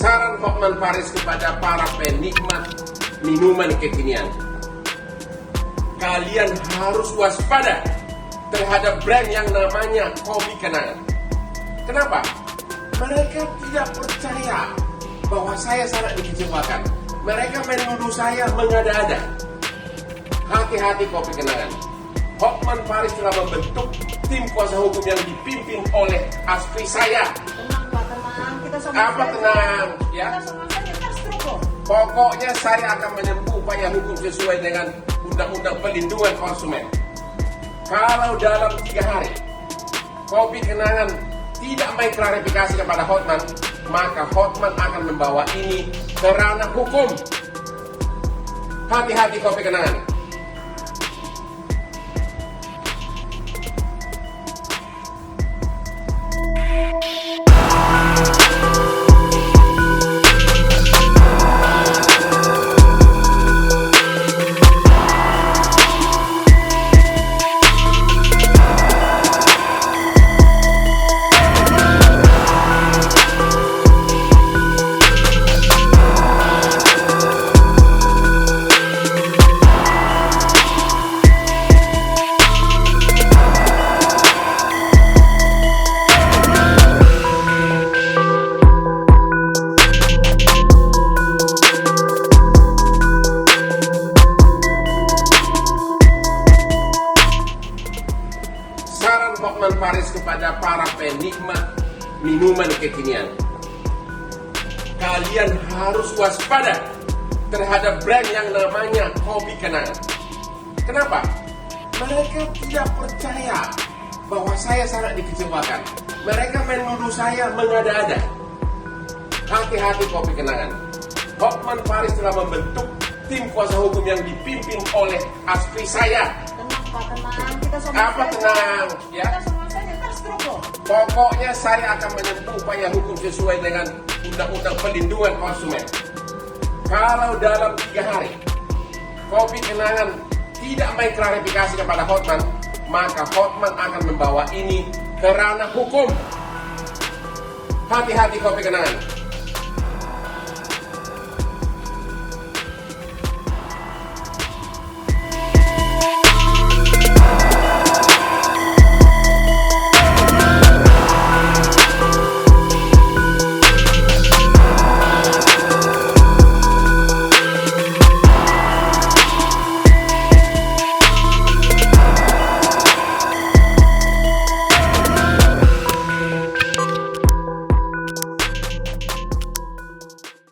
Saran Hotman Paris kepada para penikmat minuman kekinian. Kalian harus waspada terhadap brand yang namanya Kopi Kenangan. Kenapa? Mereka tidak percaya bahwa saya sangat dikecewakan. Mereka menuduh saya mengada-ada. Hati-hati Kopi Kenangan. Hotman Paris telah membentuk tim kuasa hukum yang dipimpin oleh Asfi saya. Tenang Pak, tenang. Kita sama Apa tenang, ya? Kita sama saja terstruktur. Pokoknya saya akan menempuh upaya hukum sesuai dengan Undang-Undang Perlindungan Konsumen. Kalau dalam 3 hari Kopi Kenangan tidak mengklarifikasi kepada Hotman, maka Hotman akan membawa ini ke ranah hukum. Hati-hati Kopi Kenangan. Hotman Paris kepada para penikmat minuman kekinian. Kalian harus waspada terhadap brand yang namanya Kopi Kenangan. Kenapa? Mereka tidak percaya bahwa saya sangat dikecewakan. Mereka menuduh saya mengada-ada. Hati-hati Kopi Kenangan. Hotman Paris telah membentuk tim kuasa hukum yang dipimpin oleh Asfi saya. Tenang Pak, tenang. Kita sama Apa saja. tenang, ya? Kita sama saja terstruktur. Pokoknya saya akan menempuh upaya hukum sesuai dengan Undang-Undang Perlindungan Konsumen. Kalau dalam 3 hari Kopi Kenangan tidak mengklarifikasi kepada Hotman, maka Hotman akan membawa ini ke ranah hukum. Hati-hati Kopi Kenangan.